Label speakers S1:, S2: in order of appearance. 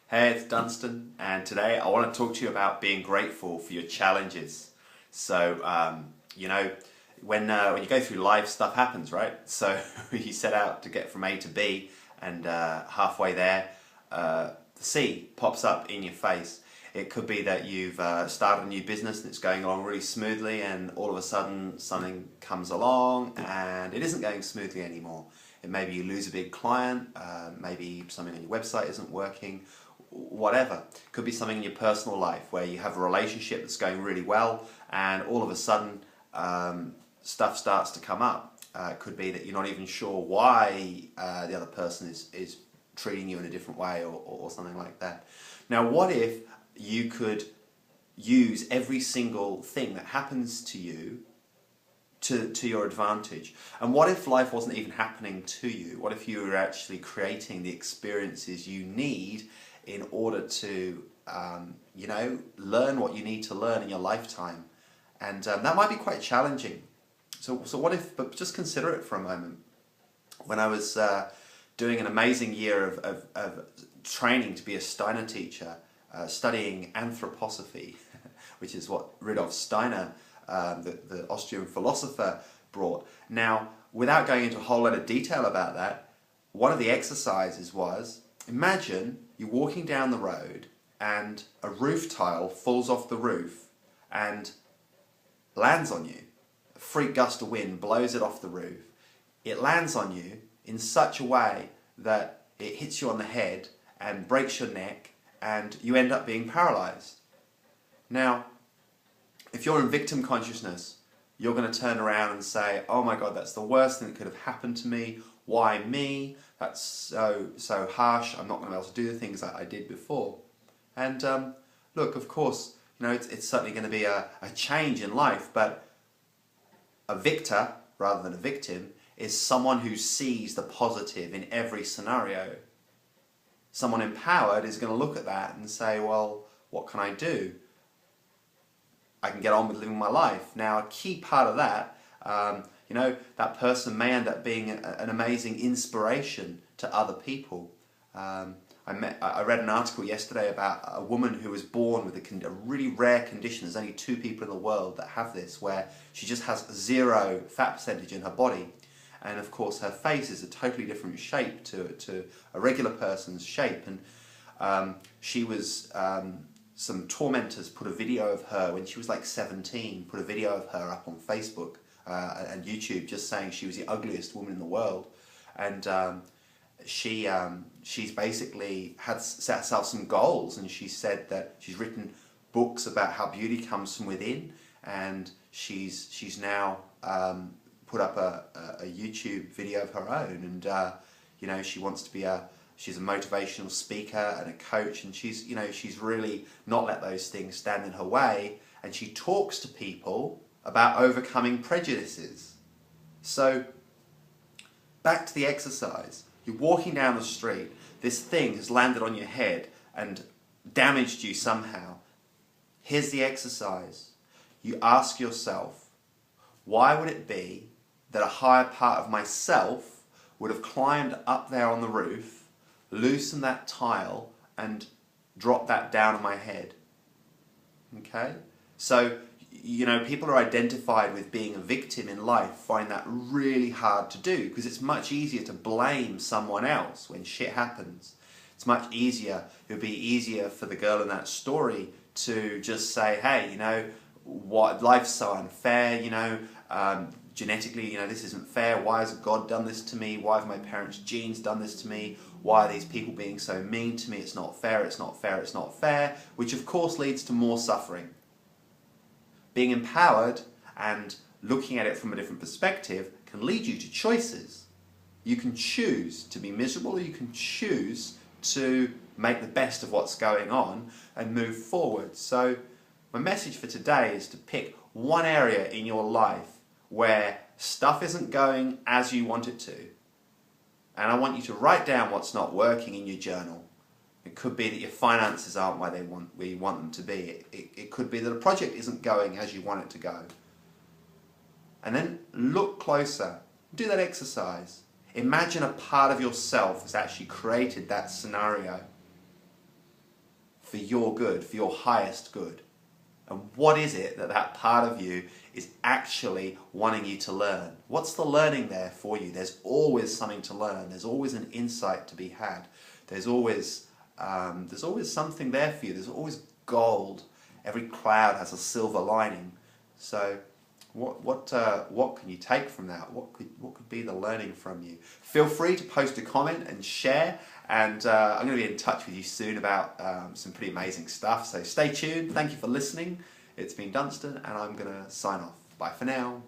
S1: Hey, it's Dunstan, and today I want to talk to you about being grateful for your challenges. So, when you go through life, stuff happens, right? So you set out to get from A to B, and halfway there, the C pops up in your face. It could be that you've started a new business and it's going along really smoothly, and all of a sudden something comes along and it isn't going smoothly anymore. And maybe you lose a big client, maybe something on your website isn't working, whatever. Could be something in your personal life where you have a relationship that's going really well and all of a sudden stuff starts to come up. It could be that you're not even sure why the other person is treating you in a different way or something like that. Now, what if you could use every single thing that happens to you to your advantage? And what if life wasn't even happening to you? What if you were actually creating the experiences you need in order to learn what you need to learn in your lifetime? And that might be quite challenging. So what if, but just consider it for a moment. When I was doing an amazing year of training to be a Steiner teacher, studying anthroposophy, which is what Rudolf Steiner, the Austrian philosopher, brought. Now, without going into a whole lot of detail about that, one of the exercises was, imagine you're walking down the road and a roof tile falls off the roof and lands on you. A freak gust of wind blows it off the roof. It lands on you in such a way that it hits you on the head and breaks your neck, and you end up being paralyzed. Now, if you're in victim consciousness, you're going to turn around and say, oh my God, that's the worst thing that could have happened to me. Why me? That's so harsh. I'm not going to be able to do the things that I did before. And look, of course, it's certainly going to be a change in life, but a victor, rather than a victim, is someone who sees the positive in every scenario. Someone empowered is going to look at that and say, well, what can I do? I can get on with living my life. Now, a key part of that, that person may end up being an amazing inspiration to other people. I read an article yesterday about a woman who was born with a really rare condition. There's only 2 people in the world that have this, where she just has 0 fat percentage in her body. And of course her face is a totally different shape to a regular person's shape. And she was, some tormentors put a video of her when she was like 17, put a video of her up on Facebook and YouTube, just saying she was the ugliest woman in the world. And she's basically had set herself some goals, and she said that she's written books about how beauty comes from within, and she's now put up a YouTube video of her own, and she wants to be she's a motivational speaker and a coach, and she's really not let those things stand in her way, and she talks to people about overcoming prejudices. So back to the exercise. You're walking down the street, this thing has landed on your head and damaged you somehow. Here's the exercise. You ask yourself, why would it be that a higher part of myself would have climbed up there on the roof, loosened that tile, and dropped that down on my head? Okay? So, people are identified with being a victim in life, find that really hard to do, because it's much easier to blame someone else when shit happens. It's much easier, it would be easier for the girl in that story to just say, hey, what, life's so unfair, genetically, this isn't fair. Why has God done this to me? Why have my parents' genes done this to me? Why are these people being so mean to me? It's not fair, it's not fair, it's not fair, which of course leads to more suffering. Being empowered and looking at it from a different perspective can lead you to choices. You can choose to be miserable, or you can choose to make the best of what's going on and move forward. So my message for today is to pick one area in your life where stuff isn't going as you want it to. And I want you to write down what's not working in your journal. It could be that your finances aren't where you want them to be. It could be that a project isn't going as you want it to go. And then look closer. Do that exercise. Imagine a part of yourself has actually created that scenario. for your good, for your highest good. And what is it that that part of you is actually wanting you to learn? What's the learning there for you? There's always something to learn. There's always an insight to be had. There's always something there for you. There's always gold. Every cloud has a silver lining. So what can you take from that? What could be the learning from you? Feel free to post a comment and share. And I'm going to be in touch with you soon about some pretty amazing stuff. So stay tuned. Thank you for listening. It's been Dunstan, and I'm going to sign off. Bye for now.